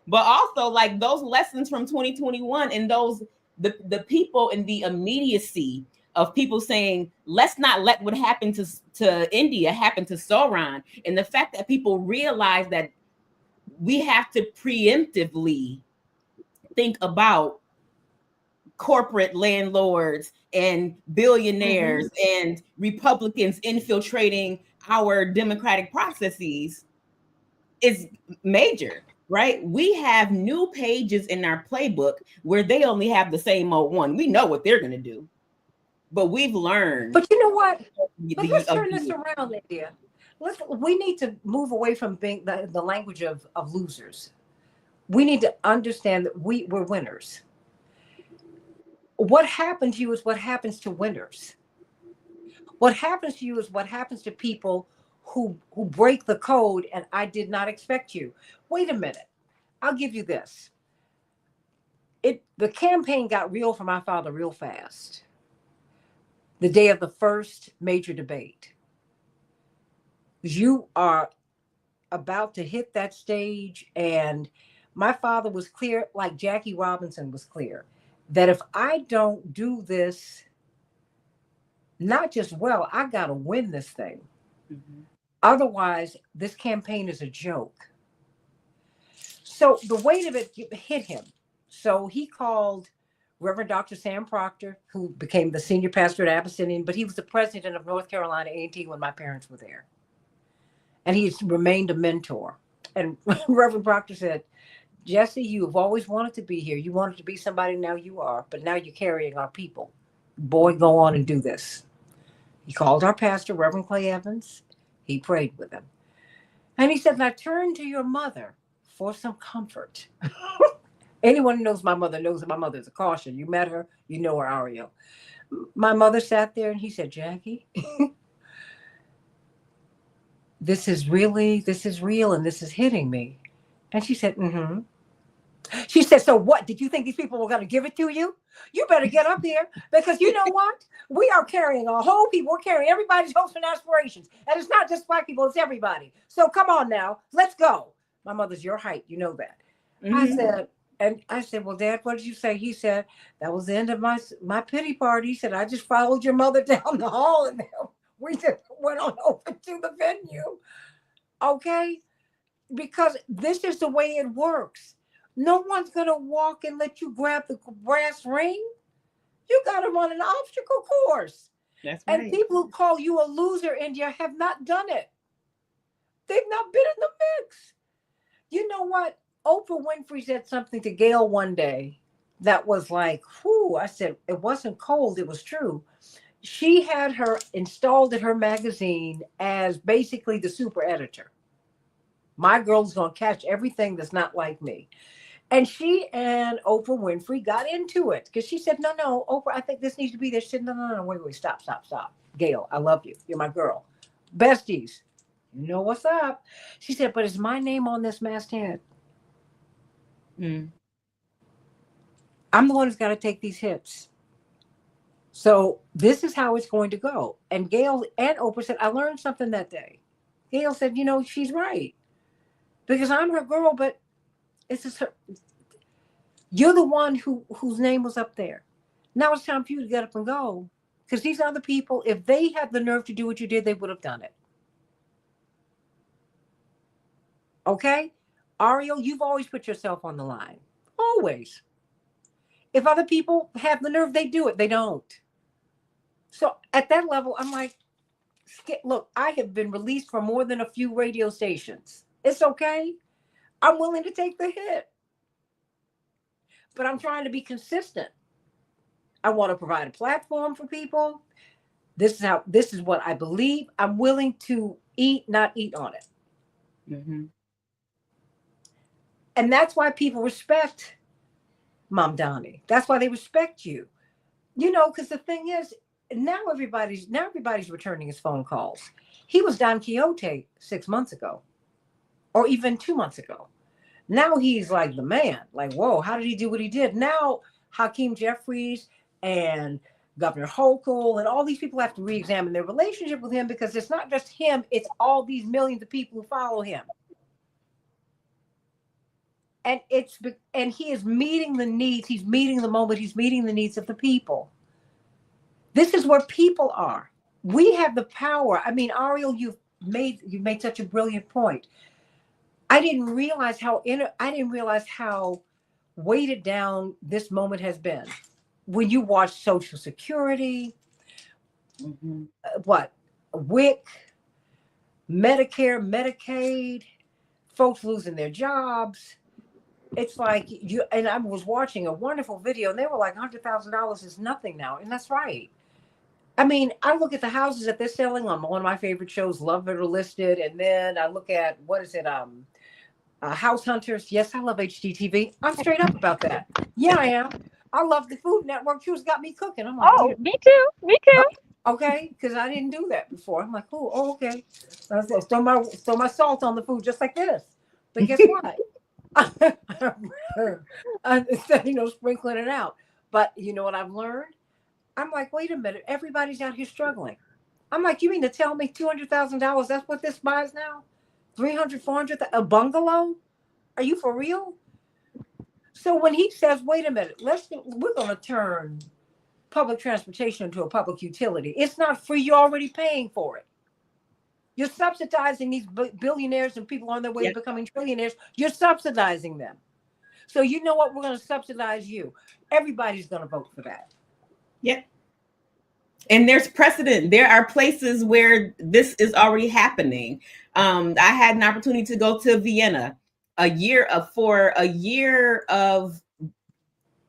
but also like those lessons from 2021 and the people in the immediacy of people saying, let's not let what happened to India happen to Sauron. And the fact that people realize that we have to preemptively think about corporate landlords and billionaires and Republicans infiltrating our democratic processes is major, right? We have new pages in our playbook where they only have the same old one. We know what they're going to do, but we've learned. But you know what? Let's turn this around, India. We need to move away from being the language of losers. We need to understand that we're winners. What happened to you is what happens to winners. What happens to you is what happens to people who break the code, and I did not expect you. Wait a minute. I'll give you this. The campaign got real for my father real fast. The day of the first major debate. You are about to hit that stage, and my father was clear, like Jackie Robinson was clear, that if I don't do this, not just well, I got to win this thing. Otherwise, this campaign is a joke. So the weight of it hit him. So he called Reverend Dr. Sam Proctor, who became the senior pastor at Abyssinian, but he was the president of North Carolina A&T when my parents were there. And he's remained a mentor. And Reverend Proctor said, Jesse, you have always wanted to be here. You wanted to be somebody, now you are. But now you're carrying our people. Boy, go on and do this. He called our pastor, Reverend Clay Evans. He prayed with him. And he said, now turn to your mother for some comfort. Anyone who knows my mother knows that my mother's a caution. You met her, you know her, Ariel. My mother sat there and he said, Jackie, this is real and this is hitting me. And she said, mm-hmm. She said, so what? Did you think these people were going to give it to you? You better get up here because you know what? We are carrying a whole people. We're carrying everybody's hopes and aspirations. And it's not just Black people, it's everybody. So come on now, let's go. My mother's your height. You know that. Mm-hmm. I said, well, Dad, what did you say? He said, that was the end of my pity party. He said, I just followed your mother down the hall and we just went on over to the venue. Okay? Because this is the way it works. No one's going to walk and let you grab the brass ring. You got to run an obstacle course. That's right. And people who call you a loser, India, have not done it. They've not been in the mix. You know what? Oprah Winfrey said something to Gail one day that was like, whew, I said, it wasn't cold, it was true. She had her installed at her magazine as basically the super editor. My girl's going to catch everything that's not like me. And she and Oprah Winfrey got into it because she said, no, Oprah, I think this needs to be there. She said, no, wait, stop. Gail, I love you. You're my girl. Besties, you know what's up. She said, but is my name on this masthead? I'm the one who's got to take these hits. So this is how it's going to go. And Gail and Oprah said, I learned something that day. Gail said, she's right. Because I'm her girl, but it's just her. You're the one whose name was up there. Now it's time for you to get up and go. Because these other people, if they had the nerve to do what you did, they would have done it. Okay? Ariel, you've always put yourself on the line. Always. If other people have the nerve, they do it. They don't. So at that level, I'm like, look, I have been released from more than a few radio stations. It's okay. I'm willing to take the hit. But I'm trying to be consistent. I want to provide a platform for people. This is what I believe. I'm willing to not eat on it. Mm-hmm. And that's why people respect Mom Donnie. That's why they respect you. Because the thing is, now everybody's returning his phone calls. He was Don Quixote 6 months ago, or even 2 months ago. Now he's like the man. Like, whoa, how did he do what he did? Now Hakeem Jeffries and Governor Hochul and all these people have to re-examine their relationship with him because it's not just him, it's all these millions of people who follow him. And he is meeting the needs, he's meeting the moment, he's meeting the needs of the people. This is where people are. We have the power. I mean, Ariel, you've made such a brilliant point. I didn't realize how weighted down this moment has been. When you watch Social Security, WIC, Medicare, Medicaid, folks losing their jobs. It's like and I was watching a wonderful video and they were like $100,000 is nothing now. And that's right. I mean, I look at the houses that they're selling on one of my favorite shows, Love It or Listed. And then I look at, House Hunters. Yes, I love HGTV. I'm straight up about that. Yeah, I am. I love the Food Network. She got me cooking. I'm like, oh, me too. Okay, because I didn't do that before. I'm like, oh, okay. I said, throw my salt on the food just like this. But guess what? Instead, sprinkling it out. But you know what I've learned? I'm like, wait a minute. Everybody's out here struggling. I'm like, you mean to tell me $200,000? That's what this buys now? 300, 400, a bungalow? Are you for real? So when he says, wait a minute, we're going to turn public transportation into a public utility. It's not free. You're already paying for it. You're subsidizing these billionaires and people on their way to becoming trillionaires. You're subsidizing them. So you know what? We're going to subsidize you. Everybody's going to vote for that. Yeah. And there's precedent. There are places where this is already happening. I had an opportunity to go to Vienna for a year of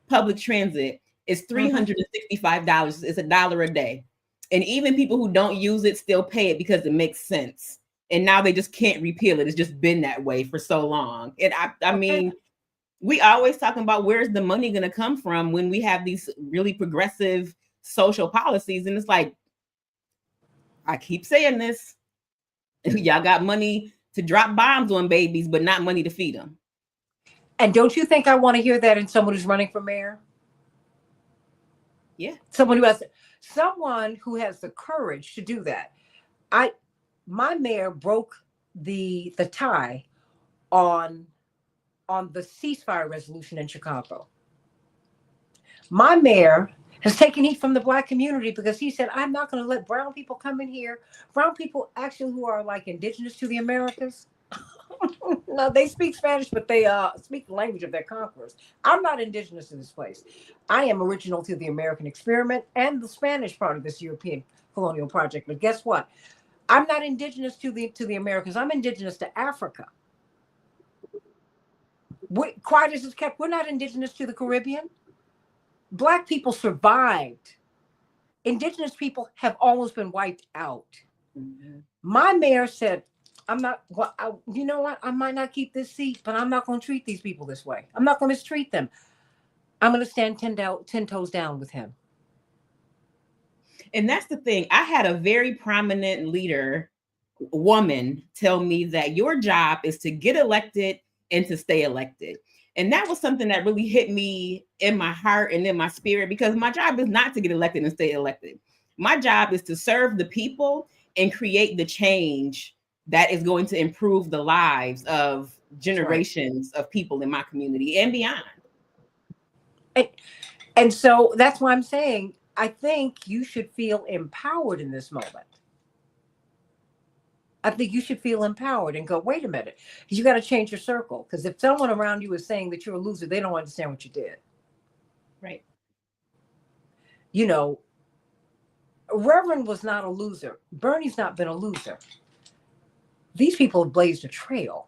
public transit. It's $365. It's $1 a day. And even people who don't use it still pay it because it makes sense. and now they just can't repeal it. It's just been that way for so long. And I mean, we always talking about where's the money going to come from when we have these really progressive social policies. And it's like, I keep saying this, y'all got money to drop bombs on babies, but not money to feed them. And don't you think I want to hear that in someone who's running for mayor? Yeah. Someone who has the courage to do that. My mayor broke the tie on the ceasefire resolution in Chicago. My mayor has taken heat from the Black community because he said, I'm not going to let brown people come in here. Brown people actually who are like indigenous to the Americas. No, they speak Spanish, but they speak the language of their conquerors. I'm not indigenous in this place. I am original to the American experiment and the Spanish part of this European colonial project. But guess what? I'm not indigenous to the Americas. I'm indigenous to Africa. Quiet as it's kept, we're not indigenous to the Caribbean. Black people survived. Indigenous people have almost been wiped out. Mm-hmm. My mayor said, you know what? I might not keep this seat, but I'm not going to treat these people this way. I'm not going to mistreat them. I'm going to stand 10 toes down with him. And that's the thing. I had a very prominent leader, woman, tell me that your job is to get elected and to stay elected. And that was something that really hit me in my heart and in my spirit, because my job is not to get elected and stay elected. My job is to serve the people and create the change that is going to improve the lives of generations of people in my community and beyond. And so that's why I'm saying, I think you should feel empowered in this moment. I think you should feel empowered and go, wait a minute, you got to change your circle. Because if someone around you is saying that you're a loser, they don't understand what you did. Right. You know, Reverend was not a loser. Bernie's not been a loser. These people have blazed a trail.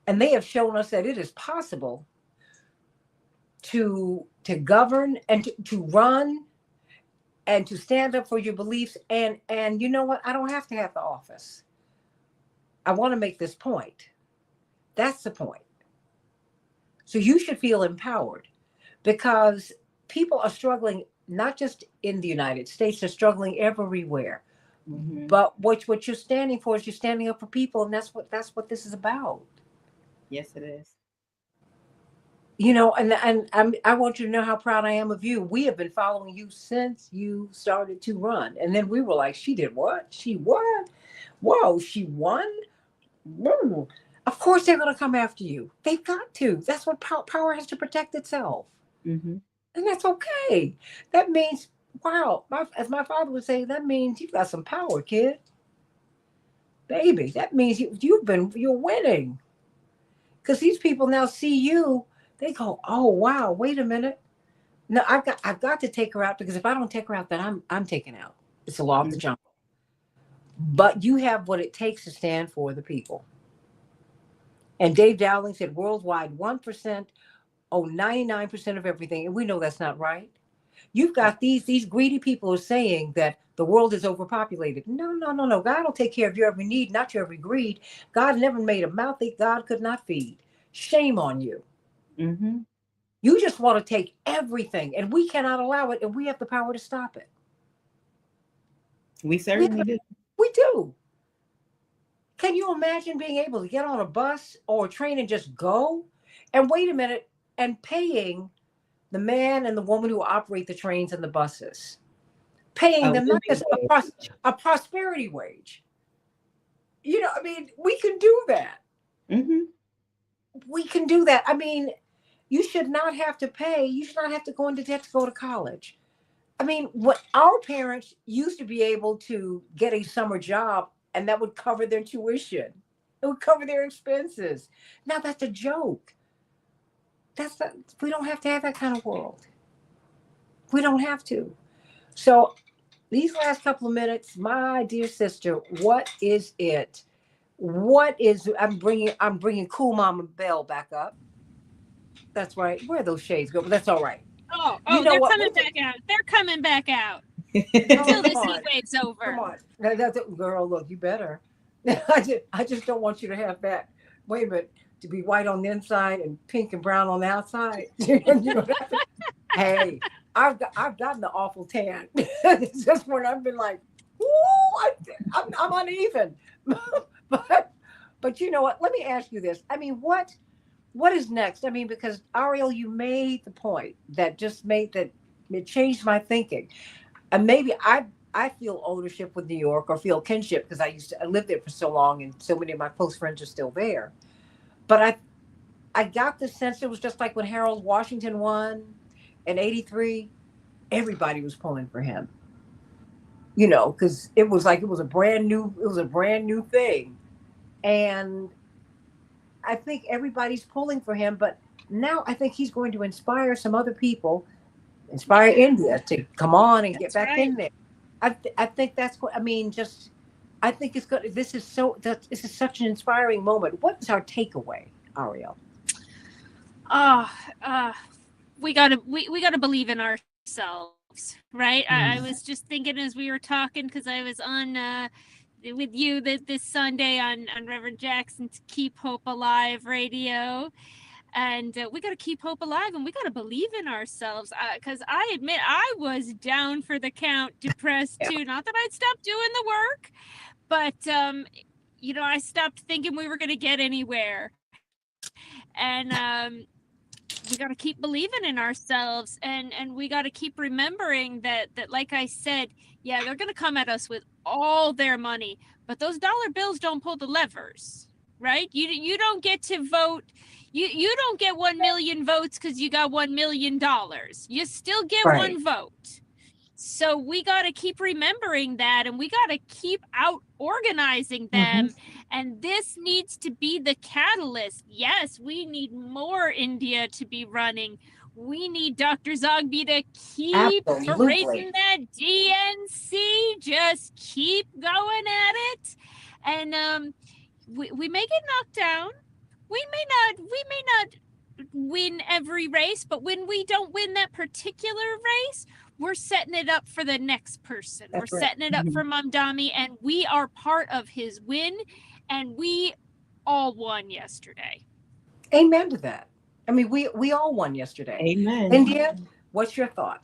And they have shown us that it is possible to govern and to run and to stand up for your beliefs. And you know what? I don't have to have the office. I want to make this point. That's the point. So you should feel empowered, because people are struggling, not just in the United States, they're struggling everywhere. Mm-hmm. But what you're standing for is you're standing up for people, and that's what this is about. Yes, it is. You know, and I want you to know how proud I am of you. We have been following you since you started to run. And then we were like, she did what? She won? Whoa, she won? Whoa. Of course they're going to come after you. They've got to. That's what power has to protect itself. Mm-hmm. And that's okay. That means, wow, as my father would say, that means you've got some power, kid. Baby, that means you're winning. Because these people now see you. They go, oh wow, wait a minute. No, I've got to take her out, because if I don't take her out, then I'm taken out. It's the law of the jungle. But you have what it takes to stand for the people. And Dave Dowling said worldwide 1% owe 99% of everything. And we know that's not right. You've got these greedy people who are saying that the world is overpopulated. No. God will take care of your every need, not your every greed. God never made a mouth that God could not feed. Shame on you. Mm-hmm. You just want to take everything, and we cannot allow it, and we have the power to stop it. We certainly do. We do. Can you imagine being able to get on a bus or a train and just go? And wait a minute, and paying the man and the woman who operate the trains and the buses, paying them not just a prosperity wage. You know, I mean, we can do that. Mm-hmm. We can do that. I mean, you should not have to pay. You should not have to go into debt to go to college. I mean, what our parents used to be able to get a summer job, and that would cover their tuition. It would cover their expenses. Now that's a joke. We don't have to have that kind of world. We don't have to. So these last couple of minutes, my dear sister, what is it? I'm bringing Cool Mama Bell back up. That's right. Where those shades go? But that's all right. Oh, you know they're coming back out. They're coming back out. until this Come heat on. wave's Come over. on. Girl, look, you better. I just don't want you to have that. Wait a minute. To be white on the inside and pink and brown on the outside. You know, hey, I've gotten the awful tan. It's just when I've been like, ooh, I'm uneven. but you know what? Let me ask you this. I mean, what is next? I mean, because Ariel, you made the point that just made that it changed my thinking. And maybe I feel ownership with New York or feel kinship because I lived there for so long and so many of my close friends are still there. But I got the sense it was just like when Harold Washington won in '83, everybody was pulling for him. You know, because it was like it was a brand new thing. And I think everybody's pulling for him, but now I think he's going to inspire some other people, inspire India to come on and get That's back right. in there. I think that's what I mean. Just I think it's good. This is such an inspiring moment. What is our takeaway, Ariel? Oh, we gotta believe in ourselves, right? I was just thinking as we were talking because I was on with you this Sunday on Reverend Jackson's Keep Hope Alive radio. And we got to keep hope alive and we got to believe in ourselves because I admit I was down for the count, depressed Yeah. too. Not that I'd stopped doing the work, but I stopped thinking we were going to get anywhere. And we got to keep believing in ourselves, and we got to keep remembering that like I said, yeah, they're going to come at us with all their money, but those dollar bills don't pull the levers, right? You don't get to vote. You don't get 1 million votes because you got $1 million. You still get Right. one vote. So we got to keep remembering that, and we got to keep out organizing them. And this needs to be the catalyst. Yes, we need more India to be running. We need Dr. Zogby to keep Absolutely. parading that DNC. Just keep going at it. And we may get knocked down. We may not win every race, but when we don't win that particular race, we're setting it up for the next person. That's we're right. setting it up for Mamdani, and we are part of his win, and we all won yesterday. Amen to that. I mean, we all won yesterday. Amen. India, what's your thought?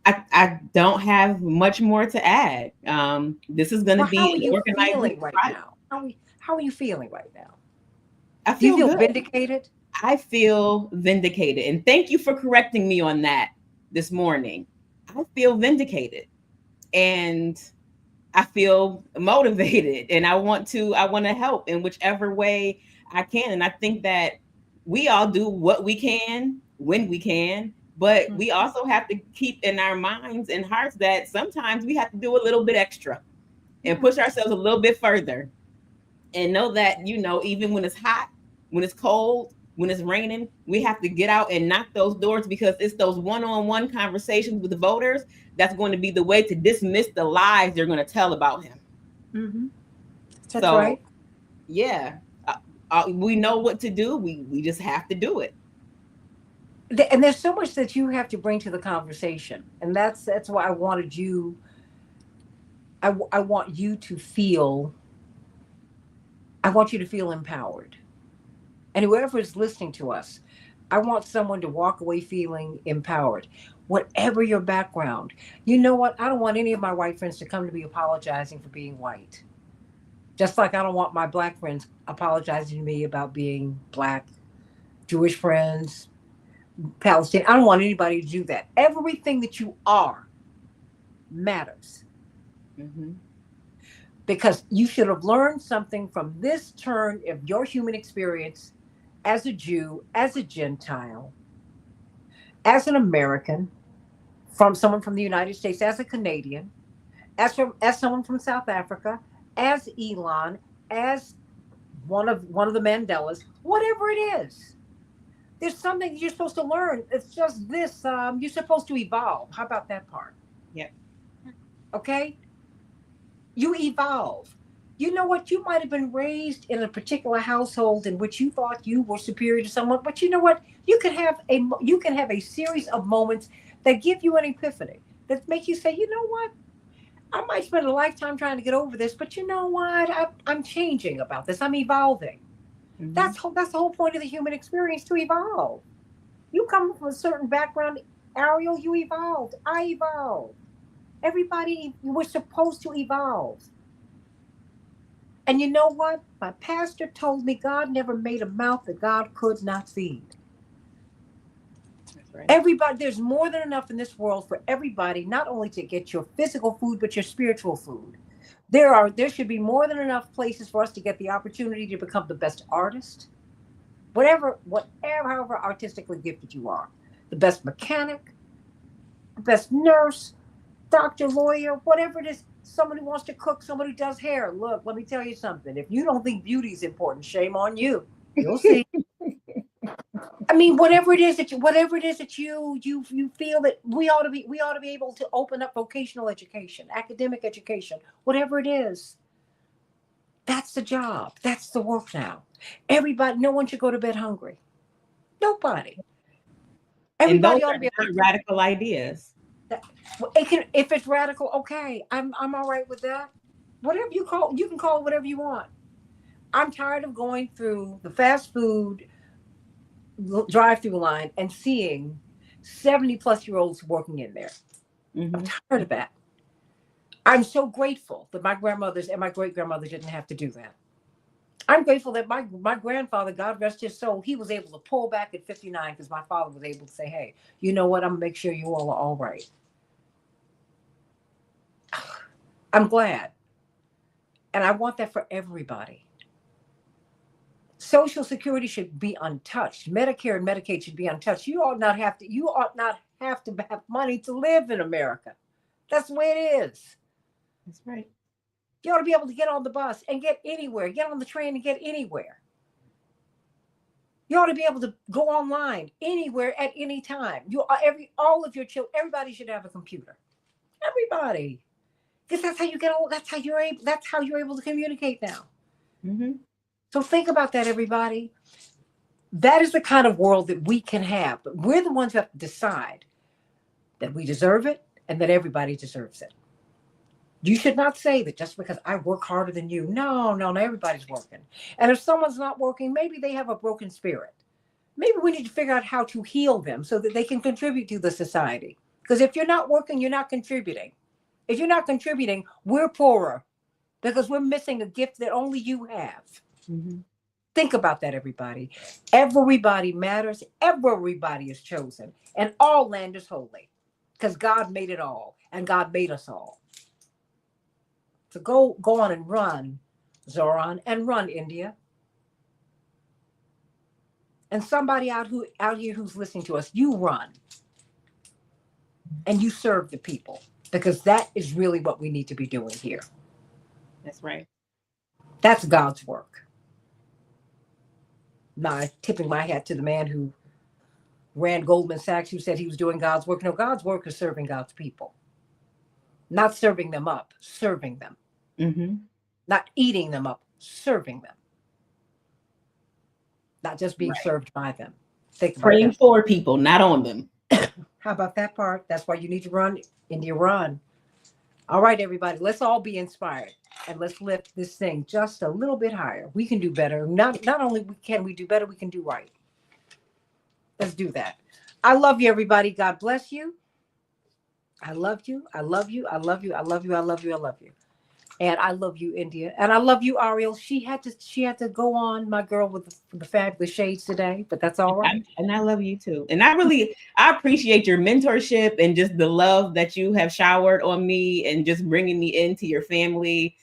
I don't have much more to add. This is going to be How are an you organizing feeling right process. now? How are you feeling right now? I Do you feel feel good. vindicated? I feel vindicated. And thank you for correcting me on that this morning. I feel vindicated and I feel motivated, and I want to help in whichever way I can. And I think that we all do what we can when we can, but we also have to keep in our minds and hearts that sometimes we have to do a little bit extra and push ourselves a little bit further, and know that, even when it's hot, when it's cold, when it's raining, we have to get out and knock those doors, because it's those one-on-one conversations with the voters that's going to be the way to dismiss the lies they're going to tell about him. That's right. Yeah, we know what to do. We just have to do it. And there's so much that you have to bring to the conversation, and that's why I wanted you. I want you to feel. I want you to feel empowered. And whoever is listening to us, I want someone to walk away feeling empowered. Whatever your background, you know what? I don't want any of my white friends to come to me apologizing for being white. Just like I don't want my black friends apologizing to me about being black, Jewish friends, Palestinian. I don't want anybody to do that. Everything that you are matters. Because you should have learned something from this turn of your human experience as a Jew, as a Gentile, as an American, from someone from the United States, as a Canadian, as someone from South Africa, as Elon, as one of the Mandelas, whatever it is. There's something you're supposed to learn. It's just this. You're supposed to evolve. How about that part? Yeah. Okay. You evolve. You know what? You might have been raised in a particular household in which you thought you were superior to someone, but you know what? You can have a series of moments that give you an epiphany. that make you say, you know what? I might spend a lifetime trying to get over this, but you know what? I'm changing about this. I'm evolving. Mhm. That's the whole point of the human experience, to evolve. You come from a certain background, Ariel, you evolved. I evolved. Everybody, we're supposed to evolve. And you know what? My pastor told me God never made a mouth that God could not feed. That's right. Everybody, there's more than enough in this world for everybody, not only to get your physical food, but your spiritual food. There should be more than enough places for us to get the opportunity to become the best artist, however artistically gifted you are, the best mechanic, the best nurse, doctor, lawyer, whatever it is. Somebody wants to cook, somebody does hair. Look, let me tell you something. If you don't think beauty is important, shame on you. You'll see. I mean, whatever it is that you feel that we ought to be able to open up vocational education, academic education, whatever it is. That's the job. That's the work now. Everybody, no one should go to bed hungry. Nobody. And those Everybody ought are to be able not to. radical ideas. Well, it can, if it's radical, okay. I'm all right with that. Whatever you can call it whatever you want. I'm tired of going through the fast food drive-through line and seeing 70-plus-year-olds working in there. I'm Mhm. tired of that. I'm so grateful that my grandmothers and my great grandmother didn't have to do that. I'm grateful that my grandfather, God rest his soul, he was able to pull back at 59 because my father was able to say, hey, you know what? I'm going to make sure you all are all right. I'm glad. And I want that for everybody. Social Security should be untouched. Medicare and Medicaid should be untouched. You ought not have to have money to live in America. That's the way it is. That's right. You ought to be able to get on the bus and get anywhere, get on the train and get anywhere. You ought to be able to go online anywhere at any time. All of your children, everybody should have a computer. Everybody. Because that's how you get all that's how you're able to communicate now. Mhm. So think about that, everybody. That is the kind of world that we can have. But we're the ones who have to decide that we deserve it and that everybody deserves it. You should not say that just because I work harder than you. No, no, no, everybody's working. And if someone's not working, maybe they have a broken spirit. Maybe we need to figure out how to heal them so that they can contribute to the society. Because if you're not working, you're not contributing. If you're not contributing, we're poorer because we're missing a gift that only you have. Mhm. Think about that, everybody. Everybody matters. Everybody is chosen. And all land is holy because God made it all and God made us all. So go on and run, Zoran, and run, India. And somebody out here who's listening to us, you run and you serve the people because that is really what we need to be doing here. That's right. That's God's work. Now, tipping my hat to the man who ran Goldman Sachs, who said he was doing God's work. No, God's work is serving God's people, not serving them up, serving them, Mhm. not eating them up, serving them, not just being Right. served by them. Think about Praying that. for people, not on them. How about that part? That's why you need to run, India, run. All right, everybody, let's all be inspired and let's lift this thing just a little bit higher. We can do better. Not only can we do better, we can do right. Let's do that. I love you, everybody. God bless you. I love you. I love you. I love you. I love you. I love you. I love you. And I love you, India. And I love you, Ariel. She had to go on, my girl with the fabulous shades today, but that's all right. And I love you too. And I appreciate your mentorship and just the love that you have showered on me and just bringing me into your family.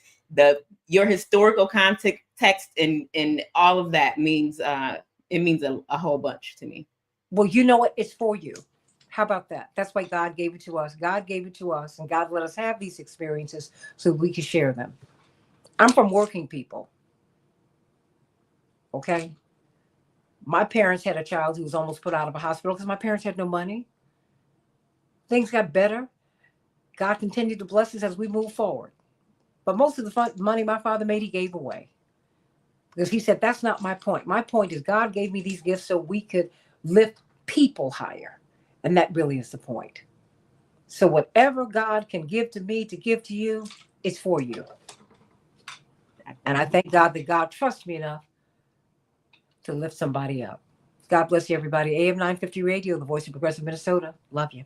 Your historical context and all of that means it means a whole bunch to me. Well, you know what? It's for you. How about that? That's why God gave it to us. God gave it to us, and God let us have these experiences so we can share them. I'm from working people. Okay. My parents had a child who was almost put out of a hospital because my parents had no money. Things got better. God continued to bless us as we move forward. But most of the money my father made, he gave away because he said, that's not my point. My point is God gave me these gifts so we could lift people higher. And that really is the point. So whatever God can give to me to give to you, it's for you. And I thank God that God trusts me enough to lift somebody up. God bless you, everybody. AM 950 Radio, the voice of progressive Minnesota. Love you.